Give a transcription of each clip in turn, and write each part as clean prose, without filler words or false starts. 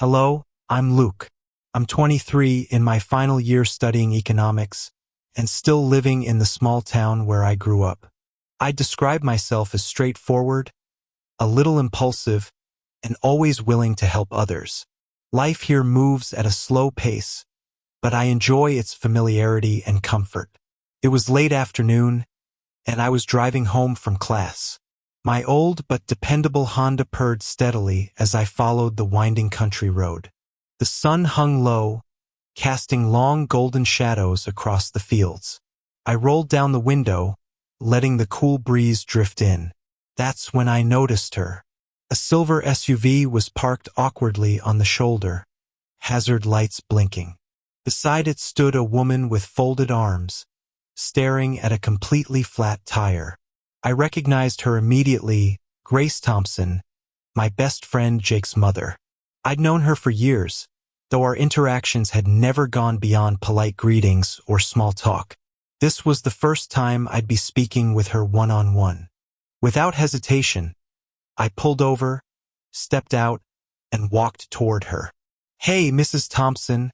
Hello, I'm Luke. I'm 23 in my final year studying economics and still living in the small town where I grew up. I describe myself as straightforward, a little impulsive, and always willing to help others. Life here moves at a slow pace, but I enjoy its familiarity and comfort. It was late afternoon, and I was driving home from class. My old but dependable Honda purred steadily as I followed the winding country road. The sun hung low, casting long golden shadows across the fields. I rolled down the window, letting the cool breeze drift in. That's when I noticed her. A silver SUV was parked awkwardly on the shoulder, hazard lights blinking. Beside it stood a woman with folded arms, staring at a completely flat tire. I recognized her immediately, Grace Thompson, my best friend Jake's mother. I'd known her for years, though our interactions had never gone beyond polite greetings or small talk. This was the first time I'd be speaking with her one-on-one. Without hesitation, I pulled over, stepped out, and walked toward her. "Hey, Mrs. Thompson,"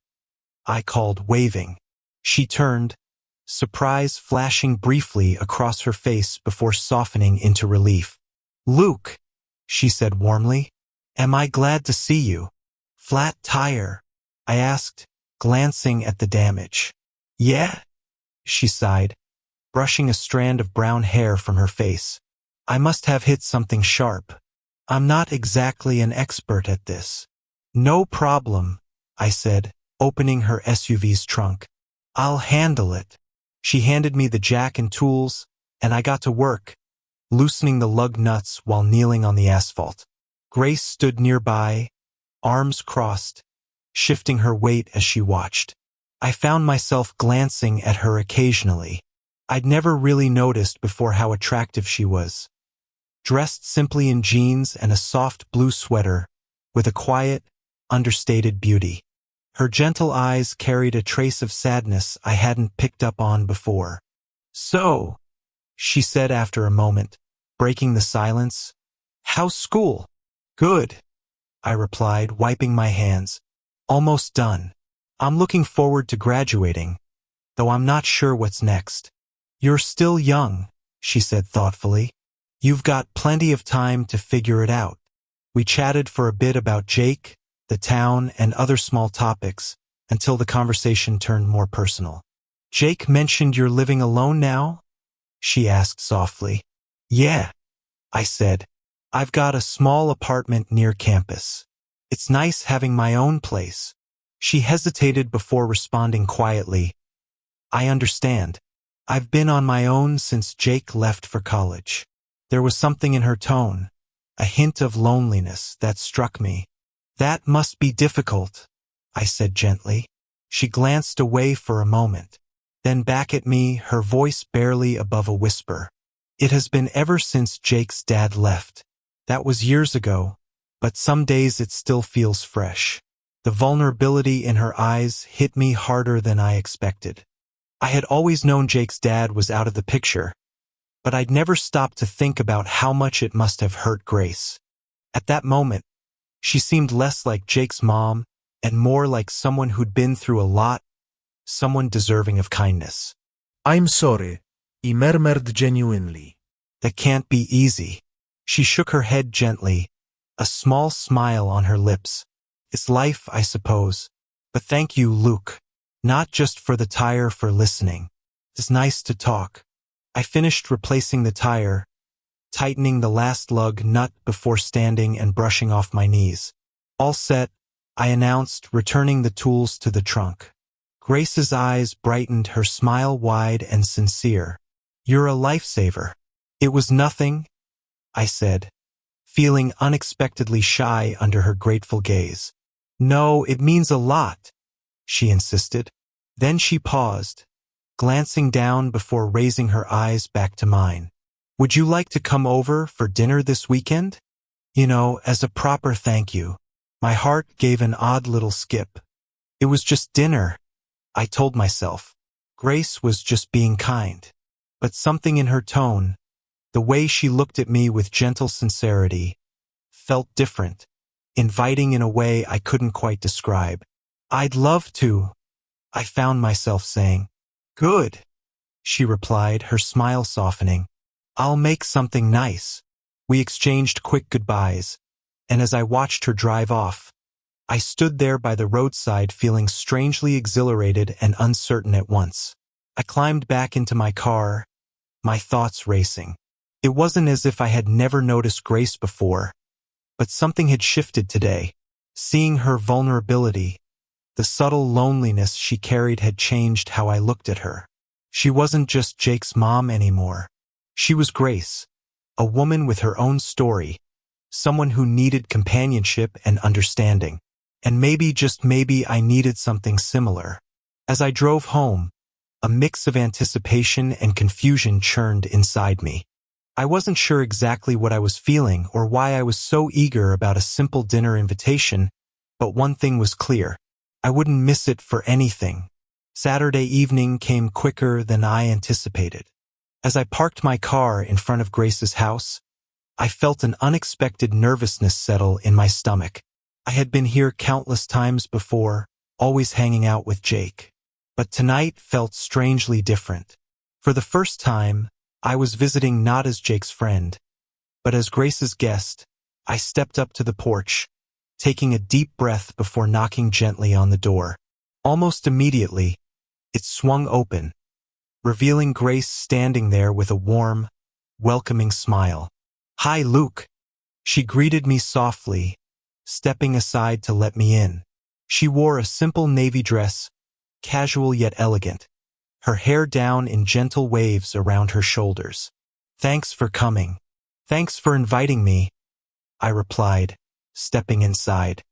I called, waving. She turned, surprise flashing briefly across her face before softening into relief. "Luke," she said warmly, "am I glad to see you." "Flat tire?" I asked, glancing at the damage. "Yeah?" she sighed, brushing a strand of brown hair from her face. "I must have hit something sharp. I'm not exactly an expert at this." "No problem," I said, opening her SUV's trunk. "I'll handle it." She handed me the jack and tools, and I got to work, loosening the lug nuts while kneeling on the asphalt. Grace stood nearby, arms crossed, shifting her weight as she watched. I found myself glancing at her occasionally. I'd never really noticed before how attractive she was. Dressed simply in jeans and a soft blue sweater, with a quiet, understated beauty. Her gentle eyes carried a trace of sadness I hadn't picked up on before. "So," she said after a moment, breaking the silence, "how's school?" "Good," I replied, wiping my hands. "Almost done. I'm looking forward to graduating, though I'm not sure what's next." "You're still young," she said thoughtfully. "You've got plenty of time to figure it out." We chatted for a bit about Jake, the town, and other small topics, until the conversation turned more personal. "Jake mentioned you're living alone now?" she asked softly. "Yeah," I said. "I've got a small apartment near campus. It's nice having my own place." She hesitated before responding quietly. "I understand. I've been on my own since Jake left for college." There was something in her tone, a hint of loneliness, that struck me. "That must be difficult," I said gently. She glanced away for a moment, then back at me, her voice barely above a whisper. "It has been ever since Jake's dad left. That was years ago, but some days it still feels fresh." The vulnerability in her eyes hit me harder than I expected. I had always known Jake's dad was out of the picture, but I'd never stopped to think about how much it must have hurt Grace. At that moment, she seemed less like Jake's mom and more like someone who'd been through a lot, someone deserving of kindness. "I'm sorry," he murmured genuinely. "That can't be easy." She shook her head gently, a small smile on her lips. "It's life, I suppose. But thank you, Luke. Not just for the tire, for listening. It's nice to talk." I finished replacing the tire, tightening the last lug nut before standing and brushing off my knees. "All set," I announced, returning the tools to the trunk. Grace's eyes brightened, her smile wide and sincere. "You're a lifesaver." "It was nothing," I said, feeling unexpectedly shy under her grateful gaze. "No, it means a lot," she insisted. Then she paused, glancing down before raising her eyes back to mine. "Would you like to come over for dinner this weekend? As a proper thank you." My heart gave an odd little skip. It was just dinner, I told myself. Grace was just being kind. But something in her tone, the way she looked at me with gentle sincerity, felt different. inviting in a way I couldn't quite describe. "I'd love to," I found myself saying. "Good," she replied, her smile softening. "I'll make something nice." We exchanged quick goodbyes, and as I watched her drive off, I stood there by the roadside feeling strangely exhilarated and uncertain at once. I climbed back into my car, my thoughts racing. It wasn't as if I had never noticed Grace before, but something had shifted today. Seeing her vulnerability, the subtle loneliness she carried had changed how I looked at her. She wasn't just Jake's mom anymore. She was Grace, a woman with her own story, someone who needed companionship and understanding. And maybe, just maybe, I needed something similar. As I drove home, a mix of anticipation and confusion churned inside me. I wasn't sure exactly what I was feeling or why I was so eager about a simple dinner invitation, but one thing was clear. I wouldn't miss it for anything. Saturday evening came quicker than I anticipated. As I parked my car in front of Grace's house, I felt an unexpected nervousness settle in my stomach. I had been here countless times before, always hanging out with Jake. But tonight felt strangely different. For the first time, I was visiting not as Jake's friend, but as Grace's guest. I stepped up to the porch, taking a deep breath before knocking gently on the door. Almost immediately, it swung open, revealing Grace standing there with a warm, welcoming smile. "Hi, Luke." She greeted me softly, stepping aside to let me in. She wore a simple navy dress, casual yet elegant, her hair down in gentle waves around her shoulders. "Thanks for coming." "Thanks for inviting me," I replied, stepping inside,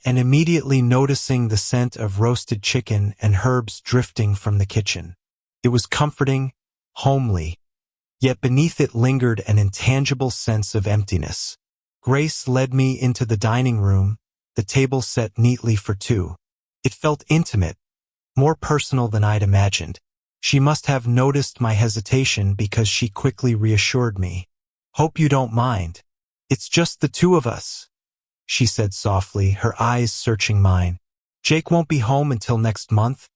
and immediately noticing the scent of roasted chicken and herbs drifting from the kitchen. It was comforting, homely, yet beneath it lingered an intangible sense of emptiness. Grace led me into the dining room, the table set neatly for two. It felt intimate, more personal than I'd imagined. She must have noticed my hesitation because she quickly reassured me. "Hope you don't mind. It's just the two of us," she said softly, her eyes searching mine. "Jake won't be home until next month,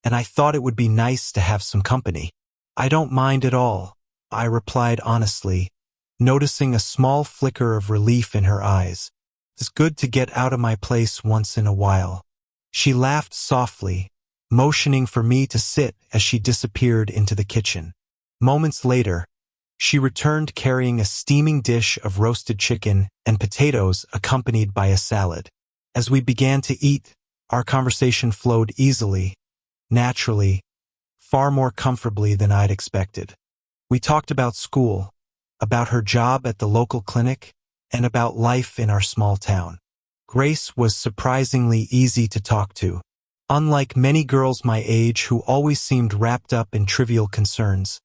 and I thought it would be nice to have some company." "I don't mind at all," I replied honestly, noticing a small flicker of relief in her eyes. "It's good to get out of my place once in a while." She laughed softly, motioning for me to sit as she disappeared into the kitchen. Moments later, she returned carrying a steaming dish of roasted chicken and potatoes accompanied by a salad. As we began to eat, our conversation flowed easily, naturally, far more comfortably than I'd expected. We talked about school, about her job at the local clinic, and about life in our small town. Grace was surprisingly easy to talk to. Unlike many girls my age who always seemed wrapped up in trivial concerns,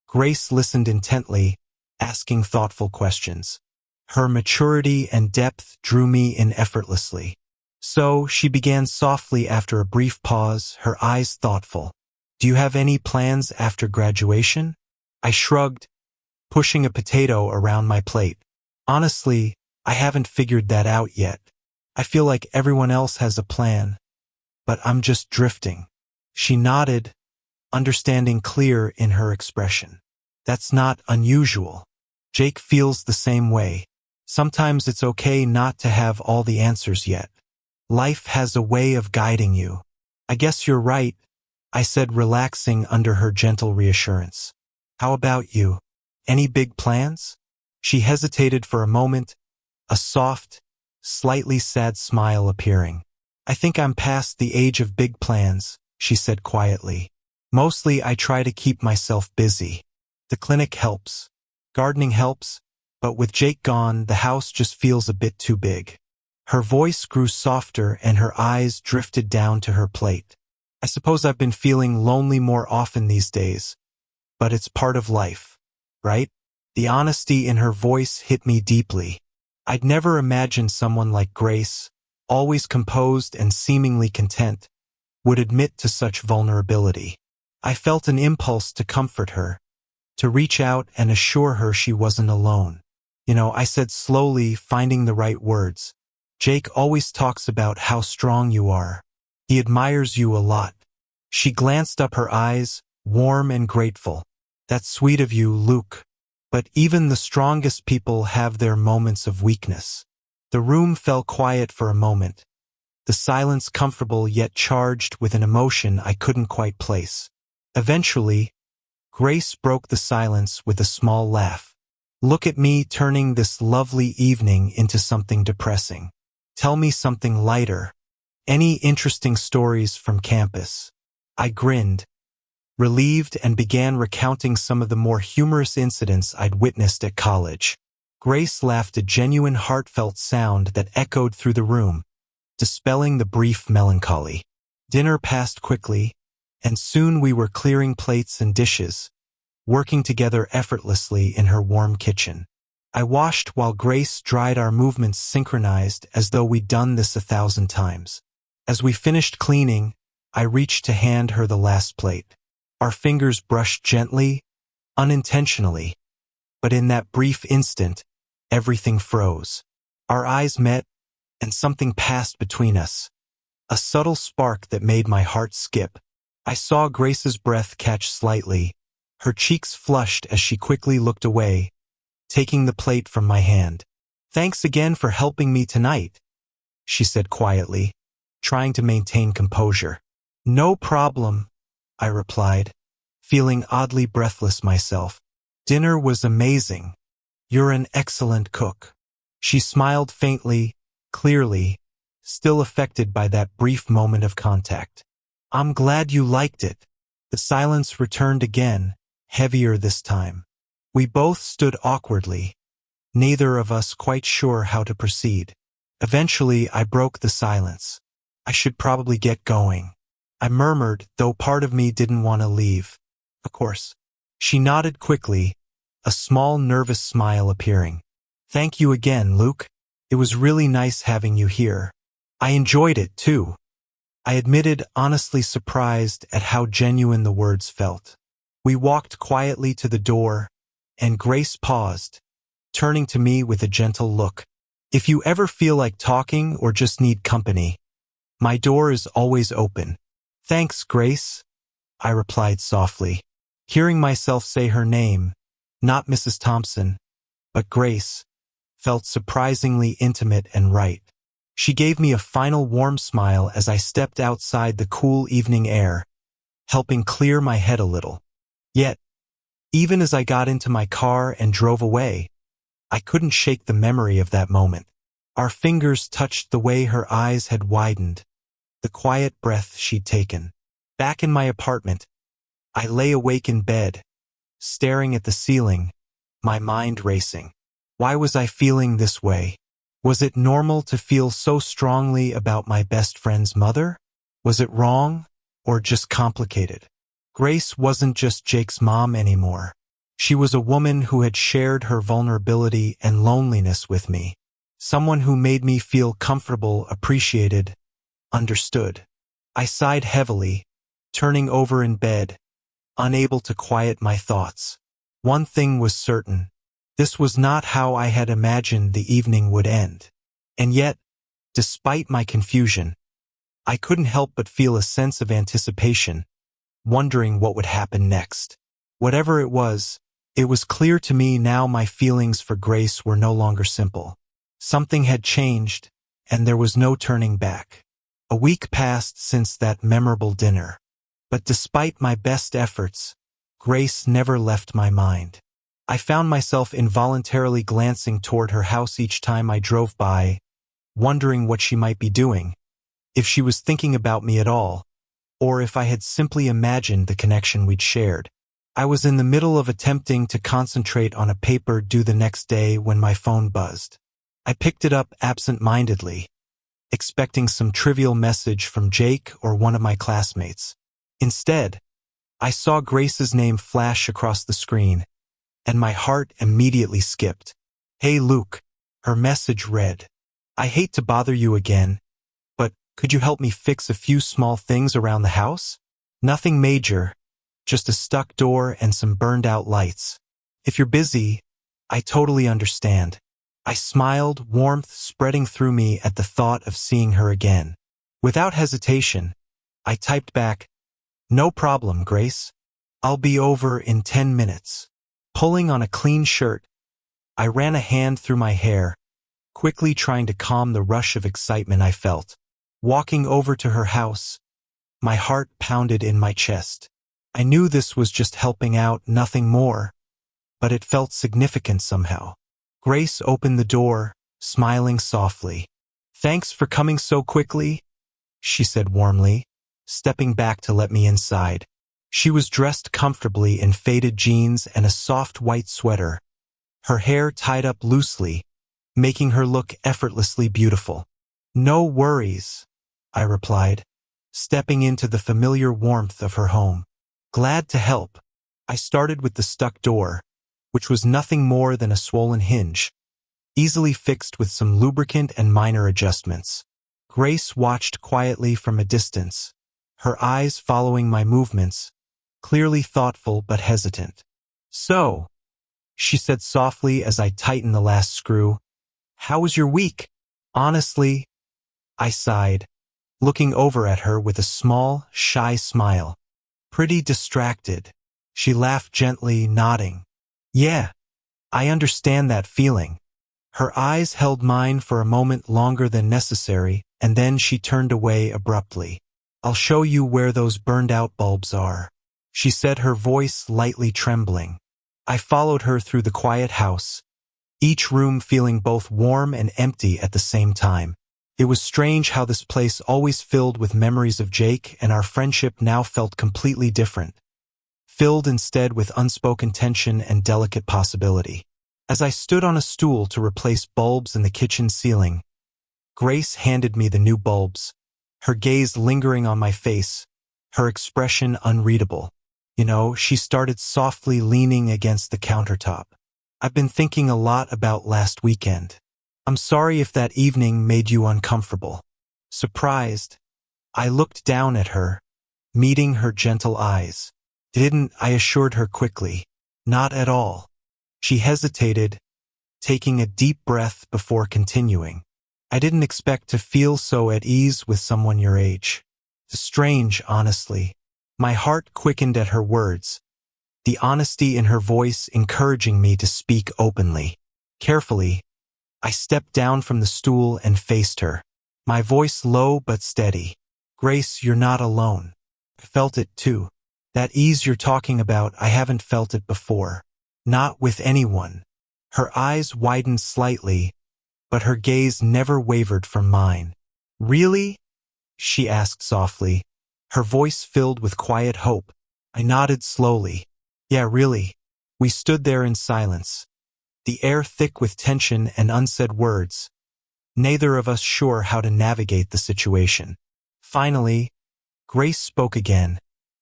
Grace listened intently, asking thoughtful questions. Her maturity and depth drew me in effortlessly. "So," she began softly after a brief pause, her eyes thoughtful, "do you have any plans after graduation?" I shrugged, pushing a potato around my plate. "Honestly, I haven't figured that out yet. I feel like everyone else has a plan, but I'm just drifting." She nodded, understanding clear in her expression. "That's not unusual. Jake feels the same way. Sometimes it's okay not to have all the answers yet. Life has a way of guiding you." "I guess you're right," I said, relaxing under her gentle reassurance. "How about you? Any big plans?" She hesitated for a moment, a soft, slightly sad smile appearing. "I think I'm past the age of big plans," she said quietly. "Mostly I try to keep myself busy. The clinic helps, gardening helps, but with Jake gone, the house just feels a bit too big." Her voice grew softer and her eyes drifted down to her plate. "I suppose I've been feeling lonely more often these days, but it's part of life, right?" The honesty in her voice hit me deeply. I'd never imagined someone like Grace, always composed and seemingly content, would admit to such vulnerability. I felt an impulse to comfort her, to reach out and assure her she wasn't alone. "I said slowly, finding the right words. Jake always talks about how strong you are. He admires you a lot. She glanced up, her eyes, warm and grateful. That's sweet of you, Luke. But even the strongest people have their moments of weakness. The room fell quiet for a moment, the silence comfortable yet charged with an emotion I couldn't quite place. Eventually, Grace broke the silence with a small laugh. Look at me turning this lovely evening into something depressing. Tell me something lighter. Any interesting stories from campus? I grinned, relieved, and began recounting some of the more humorous incidents I'd witnessed at college. Grace laughed, a genuine, heartfelt sound that echoed through the room, dispelling the brief melancholy. Dinner passed quickly, and soon we were clearing plates and dishes, working together effortlessly in her warm kitchen. I washed while Grace dried, our movements synchronized as though we'd done this 1,000 times. As we finished cleaning, I reached to hand her the last plate. Our fingers brushed gently, unintentionally, but in that brief instant, everything froze. Our eyes met, and something passed between us. A subtle spark that made my heart skip. I saw Grace's breath catch slightly. Her cheeks flushed as she quickly looked away, taking the plate from my hand. Thanks again for helping me tonight, she said quietly, trying to maintain composure. No problem, I replied, feeling oddly breathless myself. Dinner was amazing. You're an excellent cook. She smiled faintly, clearly, still affected by that brief moment of contact. I'm glad you liked it. The silence returned again, heavier this time. We both stood awkwardly, neither of us quite sure how to proceed. Eventually, I broke the silence. I should probably get going, I murmured, though part of me didn't want to leave. Of course. She nodded quickly, a small nervous smile appearing. Thank you again, Luke. It was really nice having you here. I enjoyed it, too, I admitted, honestly surprised at how genuine the words felt. We walked quietly to the door, and Grace paused, turning to me with a gentle look. If you ever feel like talking or just need company, my door is always open. Thanks, Grace, I replied softly, hearing myself say her name, not Mrs. Thompson, but Grace, felt surprisingly intimate and right. She gave me a final warm smile as I stepped outside the cool evening air, helping clear my head a little. Yet, even as I got into my car and drove away, I couldn't shake the memory of that moment. Our fingers touched, the way her eyes had widened, the quiet breath she'd taken. Back in my apartment, I lay awake in bed, staring at the ceiling, my mind racing. Why was I feeling this way? Was it normal to feel so strongly about my best friend's mother? Was it wrong, or just complicated? Grace wasn't just Jake's mom anymore. She was a woman who had shared her vulnerability and loneliness with me. Someone who made me feel comfortable, appreciated, understood. I sighed heavily, turning over in bed, unable to quiet my thoughts. One thing was certain. This was not how I had imagined the evening would end. And yet, despite my confusion, I couldn't help but feel a sense of anticipation, wondering what would happen next. Whatever it was clear to me now my feelings for Grace were no longer simple. Something had changed, and there was no turning back. A week passed since that memorable dinner. But despite my best efforts, Grace never left my mind. I found myself involuntarily glancing toward her house each time I drove by, wondering what she might be doing, if she was thinking about me at all, or if I had simply imagined the connection we'd shared. I was in the middle of attempting to concentrate on a paper due the next day when my phone buzzed. I picked it up absent-mindedly, expecting some trivial message from Jake or one of my classmates. Instead, I saw Grace's name flash across the screen, and my heart immediately skipped. Hey Luke, her message read. I hate to bother you again, but could you help me fix a few small things around the house? Nothing major, just a stuck door and some burned out lights. If you're busy, I totally understand. I smiled, warmth spreading through me at the thought of seeing her again. Without hesitation, I typed back, "No problem, Grace. I'll be over in 10 minutes." Pulling on a clean shirt, I ran a hand through my hair, quickly trying to calm the rush of excitement I felt. Walking over to her house, my heart pounded in my chest. I knew this was just helping out, nothing more, but it felt significant somehow. Grace opened the door, smiling softly. "Thanks for coming so quickly," she said warmly, stepping back to let me inside. She was dressed comfortably in faded jeans and a soft white sweater, her hair tied up loosely, making her look effortlessly beautiful. "No worries," I replied, stepping into the familiar warmth of her home. Glad to help, I started with the stuck door, which was nothing more than a swollen hinge, easily fixed with some lubricant and minor adjustments. Grace watched quietly from a distance, her eyes following my movements, clearly thoughtful but hesitant. "So," she said softly as I tightened the last screw, "how was your week?" "Honestly," I sighed, looking over at her with a small, shy smile. "Pretty distracted." She laughed gently, nodding. "Yeah, I understand that feeling." Her eyes held mine for a moment longer than necessary, and then she turned away abruptly. "I'll show you where those burned-out bulbs are," she said, her voice lightly trembling. I followed her through the quiet house, each room feeling both warm and empty at the same time. It was strange how this place always filled with memories of Jake and our friendship now felt completely different, filled instead with unspoken tension and delicate possibility. As I stood on a stool to replace bulbs in the kitchen ceiling, Grace handed me the new bulbs, her gaze lingering on my face, her expression unreadable. She started softly leaning against the countertop. "I've been thinking a lot about last weekend. I'm sorry if that evening made you uncomfortable." Surprised, I looked down at her, meeting her gentle eyes. "Didn't," I assured her quickly. "Not at all." She hesitated, taking a deep breath before continuing. "I didn't expect to feel so at ease with someone your age. Strange, honestly." My heart quickened at her words, the honesty in her voice encouraging me to speak openly. Carefully, I stepped down from the stool and faced her, my voice low but steady. "Grace, you're not alone. I felt it too. That ease you're talking about, I haven't felt it before. Not with anyone." Her eyes widened slightly, but her gaze never wavered from mine. "Really?" she asked softly, her voice filled with quiet hope. I nodded slowly. "Yeah, really." We stood there in silence, the air thick with tension and unsaid words, neither of us sure how to navigate the situation. Finally, Grace spoke again,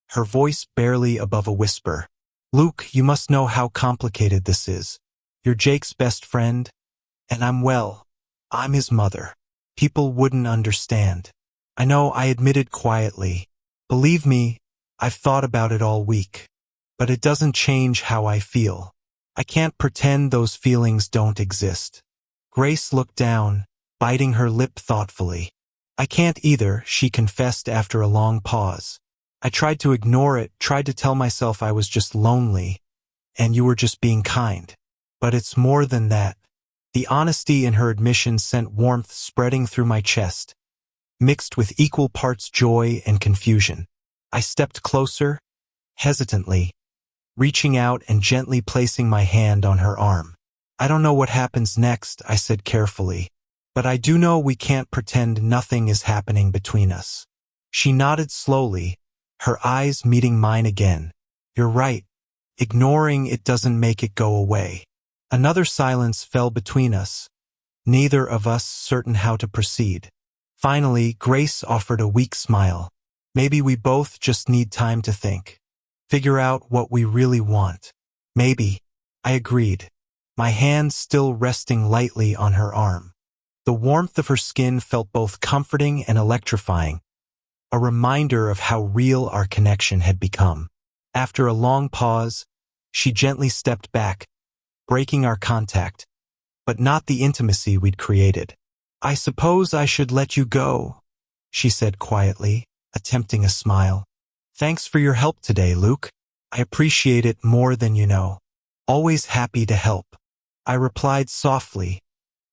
her voice barely above a whisper. "Luke, you must know how complicated this is. You're Jake's best friend, and I'm his mother. People wouldn't understand." "I know," I admitted quietly. "Believe me, I've thought about it all week. But it doesn't change how I feel. I can't pretend those feelings don't exist." Grace looked down, biting her lip thoughtfully. "I can't either," she confessed after a long pause. "I tried to ignore it, tried to tell myself I was just lonely, and you were just being kind. But it's more than that." The honesty in her admission sent warmth spreading through my chest, mixed with equal parts joy and confusion. I stepped closer, hesitantly, reaching out and gently placing my hand on her arm. "I don't know what happens next," I said carefully, "but I do know we can't pretend nothing is happening between us." She nodded slowly, her eyes meeting mine again. "You're right. Ignoring it doesn't make it go away." Another silence fell between us, neither of us certain how to proceed. Finally, Grace offered a weak smile. "Maybe we both just need time to think. Figure out what we really want." "Maybe," I agreed, my hand still resting lightly on her arm. The warmth of her skin felt both comforting and electrifying, a reminder of how real our connection had become. After a long pause, she gently stepped back, breaking our contact, but not the intimacy we'd created. "I suppose I should let you go," she said quietly, attempting a smile. "Thanks for your help today, Luke. I appreciate it more than you know. Always happy to help," I replied softly,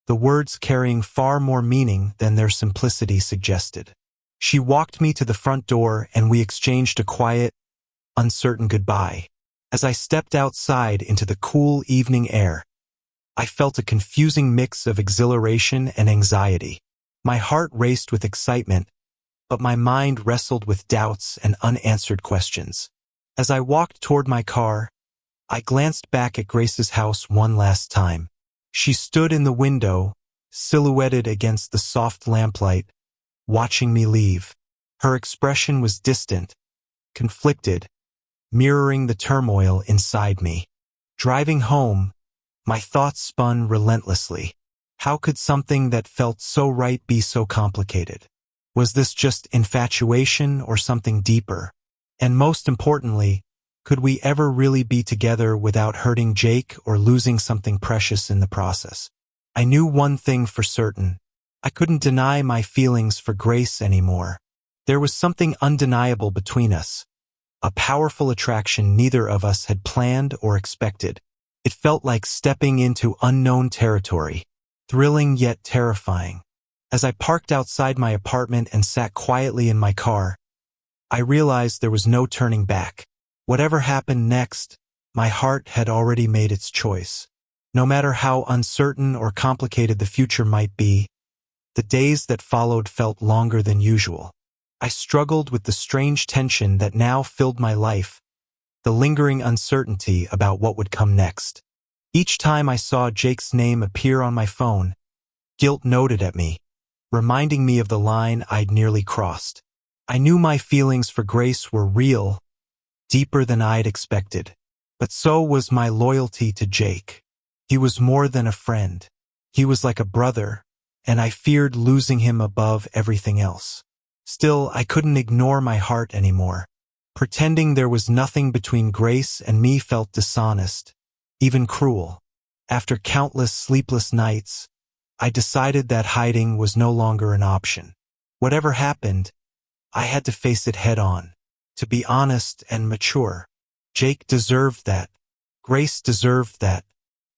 the words carrying far more meaning than their simplicity suggested. She walked me to the front door and we exchanged a quiet, uncertain goodbye. As I stepped outside into the cool evening air, I felt a confusing mix of exhilaration and anxiety. My heart raced with excitement, but my mind wrestled with doubts and unanswered questions. As I walked toward my car, I glanced back at Grace's house one last time. She stood in the window, silhouetted against the soft lamplight, watching me leave. Her expression was distant, conflicted, mirroring the turmoil inside me. Driving home, my thoughts spun relentlessly. How could something that felt so right be so complicated? Was this just infatuation or something deeper? And most importantly, could we ever really be together without hurting Jake or losing something precious in the process? I knew one thing for certain. I couldn't deny my feelings for Grace anymore. There was something undeniable between us, a powerful attraction neither of us had planned or expected. It felt like stepping into unknown territory, thrilling yet terrifying. As I parked outside my apartment and sat quietly in my car, I realized there was no turning back. Whatever happened next, my heart had already made its choice. No matter how uncertain or complicated the future might be, the days that followed felt longer than usual. I struggled with the strange tension that now filled my life, the lingering uncertainty about what would come next. Each time I saw Jake's name appear on my phone, guilt noted at me, reminding me of the line I'd nearly crossed. I knew my feelings for Grace were real, deeper than I'd expected. But so was my loyalty to Jake. He was more than a friend. He was like a brother, and I feared losing him above everything else. Still, I couldn't ignore my heart anymore. Pretending there was nothing between Grace and me felt dishonest, even cruel. After countless sleepless nights, I decided that hiding was no longer an option. Whatever happened, I had to face it head on. To be honest and mature. Jake deserved that. Grace deserved that.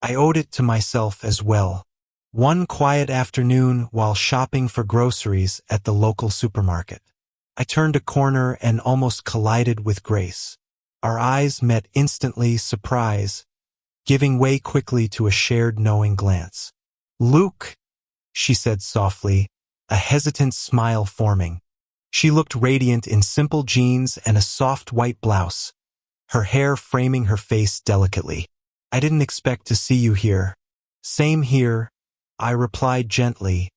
I owed it to myself as well. One quiet afternoon while shopping for groceries at the local supermarket, I turned a corner and almost collided with Grace. Our eyes met instantly, surprise, giving way quickly to a shared knowing glance. "Luke," she said softly, a hesitant smile forming. She looked radiant in simple jeans and a soft white blouse, her hair framing her face delicately. "I didn't expect to see you here." "Same here," I replied gently,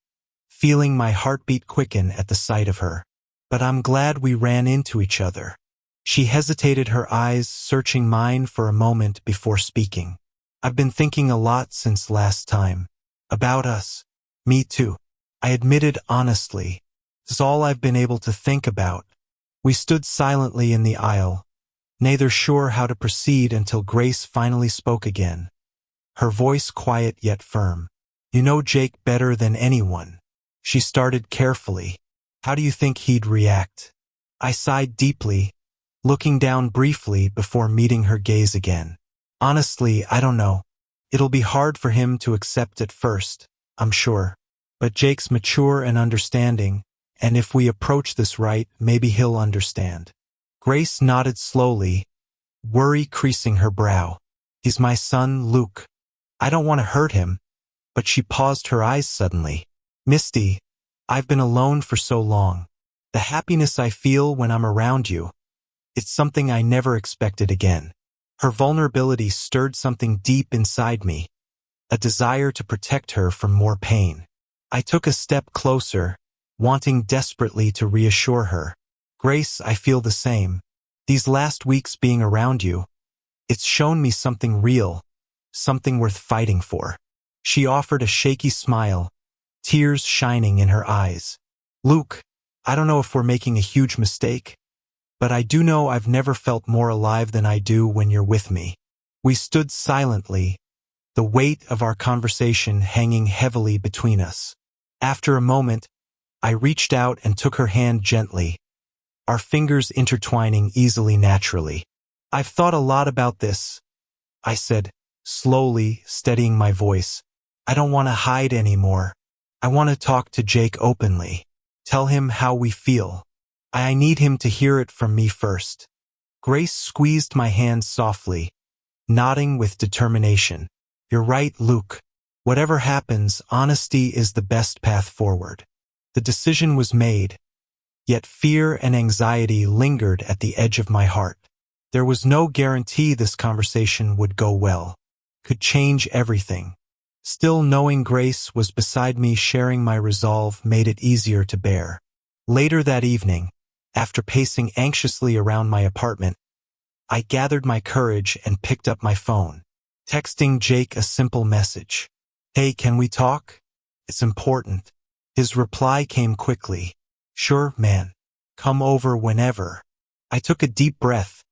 feeling my heartbeat quicken at the sight of her. "But I'm glad we ran into each other." She hesitated, her eyes searching mine for a moment before speaking. "I've been thinking a lot since last time. About us." "Me too," I admitted honestly. "It's all I've been able to think about." We stood silently in the aisle, neither sure how to proceed until Grace finally spoke again, her voice quiet yet firm. "You know Jake better than anyone." She started carefully. "How do you think he'd react?" I sighed deeply, looking down briefly before meeting her gaze again. "Honestly, I don't know. It'll be hard for him to accept at first, I'm sure. But Jake's mature and understanding, and if we approach this right, maybe he'll understand." Grace nodded slowly, worry creasing her brow. "He's my son, Luke. I don't want to hurt him." But she paused, her eyes suddenly. "Misty, I've been alone for so long. The happiness I feel when I'm around you, it's something I never expected again." Her vulnerability stirred something deep inside me, a desire to protect her from more pain. I took a step closer, wanting desperately to reassure her. "Grace, I feel the same. These last weeks being around you, it's shown me something real, something worth fighting for." She offered a shaky smile, tears shining in her eyes. "Luke, I don't know if we're making a huge mistake, but I do know I've never felt more alive than I do when you're with me." We stood silently, the weight of our conversation hanging heavily between us. After a moment, I reached out and took her hand gently, our fingers intertwining easily naturally. "I've thought a lot about this," I said, slowly, steadying my voice. "I don't want to hide anymore. I want to talk to Jake openly. Tell him how we feel. I need him to hear it from me first." Grace squeezed my hand softly, nodding with determination. "You're right, Luke. Whatever happens, honesty is the best path forward." The decision was made, yet fear and anxiety lingered at the edge of my heart. There was no guarantee this conversation would go well, could change everything. Still, knowing Grace was beside me sharing my resolve made it easier to bear. Later that evening, after pacing anxiously around my apartment, I gathered my courage and picked up my phone, texting Jake a simple message. "Hey, can we talk? It's important." His reply came quickly. "Sure, man. Come over whenever." I took a deep breath,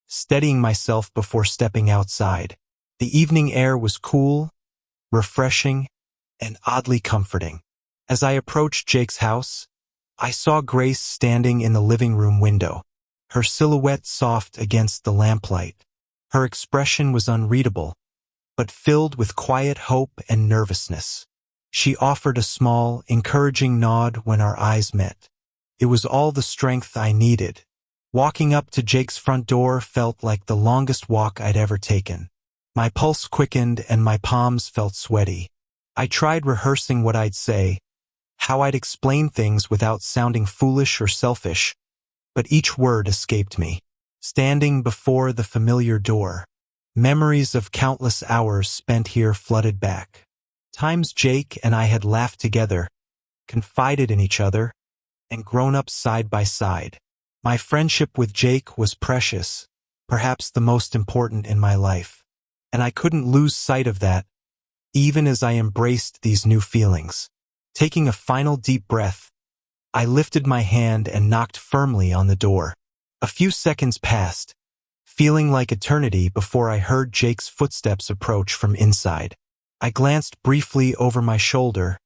steadying myself before stepping outside. The evening air was cool, refreshing, and oddly comforting. As I approached Jake's house, I saw Grace standing in the living room window, her silhouette soft against the lamplight. Her expression was unreadable, but filled with quiet hope and nervousness. She offered a small, encouraging nod when our eyes met. It was all the strength I needed. Walking up to Jake's front door felt like the longest walk I'd ever taken. My pulse quickened and my palms felt sweaty. I tried rehearsing what I'd say, how I'd explain things without sounding foolish or selfish, but each word escaped me. Standing before the familiar door, memories of countless hours spent here flooded back. Times Jake and I had laughed together, confided in each other, and grown up side by side. My friendship with Jake was precious, perhaps the most important in my life, and I couldn't lose sight of that, even as I embraced these new feelings. Taking a final deep breath, I lifted my hand and knocked firmly on the door. A few seconds passed, feeling like eternity before I heard Jake's footsteps approach from inside. I glanced briefly over my shoulder,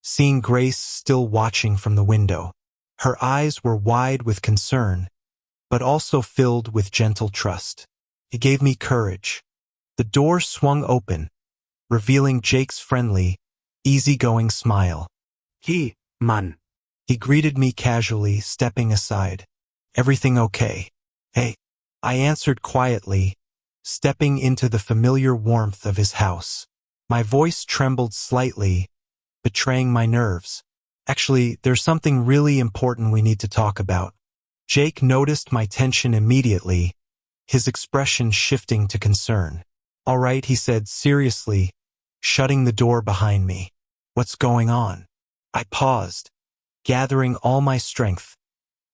seeing Grace still watching from the window. Her eyes were wide with concern, but also filled with gentle trust. It gave me courage. The door swung open, revealing Jake's friendly, easygoing smile. "Hey, man." He greeted me casually, stepping aside. "Everything okay?" "Hey," I answered quietly, stepping into the familiar warmth of his house. My voice trembled slightly, betraying my nerves. "Actually, there's something really important we need to talk about." Jake noticed my tension immediately, his expression shifting to concern. "All right," he said seriously, shutting the door behind me. "What's going on?" I paused, gathering all my strength,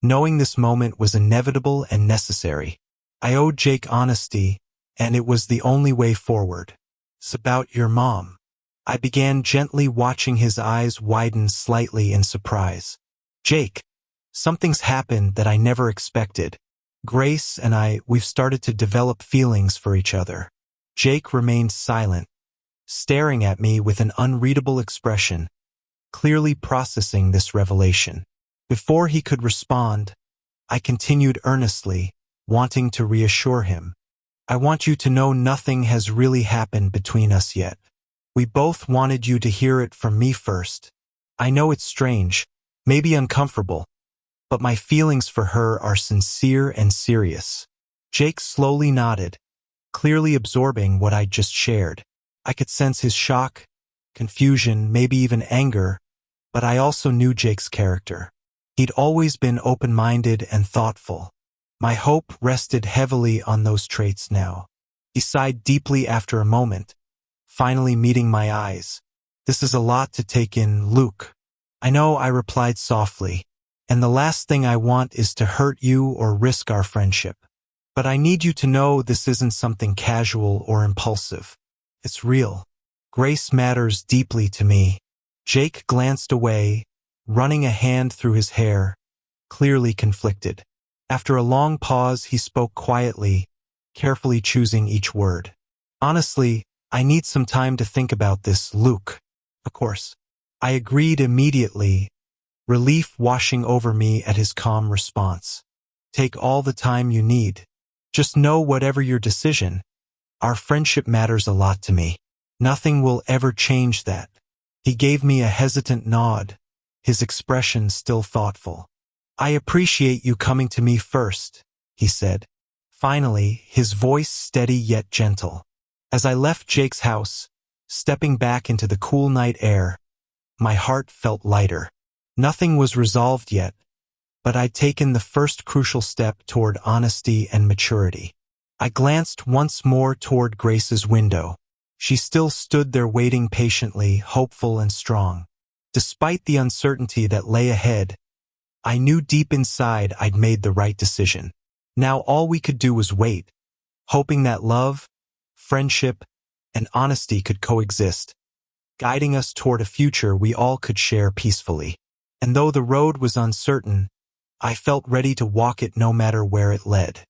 knowing this moment was inevitable and necessary. I owed Jake honesty, and it was the only way forward. "It's about your mom." I began gently, watching his eyes widen slightly in surprise. "Jake, something's happened that I never expected. Grace and we've started to develop feelings for each other." Jake remained silent, staring at me with an unreadable expression, clearly processing this revelation. Before he could respond, I continued earnestly, wanting to reassure him. "I want you to know nothing has really happened between us yet. We both wanted you to hear it from me first. I know it's strange, maybe uncomfortable, but my feelings for her are sincere and serious." Jake slowly nodded, clearly absorbing what I'd just shared. I could sense his shock, confusion, maybe even anger, but I also knew Jake's character. He'd always been open-minded and thoughtful. My hope rested heavily on those traits now. He sighed deeply after a moment, finally meeting my eyes. "This is a lot to take in, Luke." "I know," I replied softly, "and the last thing I want is to hurt you or risk our friendship. But I need you to know this isn't something casual or impulsive. It's real. Grace matters deeply to me." Jake glanced away, running a hand through his hair, clearly conflicted. After a long pause, he spoke quietly, carefully choosing each word. "Honestly, I need some time to think about this, Luke. Of course. I agreed immediately, relief washing over me at his calm response. Take all the time you need. Just know whatever your decision, our friendship matters a lot to me. Nothing will ever change that. He gave me a hesitant nod, his expression still thoughtful. I appreciate you coming to me first, he said. Finally, his voice steady yet gentle. As I left Jake's house, stepping back into the cool night air, my heart felt lighter. Nothing was resolved yet, but I'd taken the first crucial step toward honesty and maturity. I glanced once more toward Grace's window. She still stood there waiting patiently, hopeful and strong. Despite the uncertainty that lay ahead, I knew deep inside I'd made the right decision. Now all we could do was wait, hoping that love, friendship, and honesty could coexist, guiding us toward a future we all could share peacefully. And though the road was uncertain, I felt ready to walk it no matter where it led.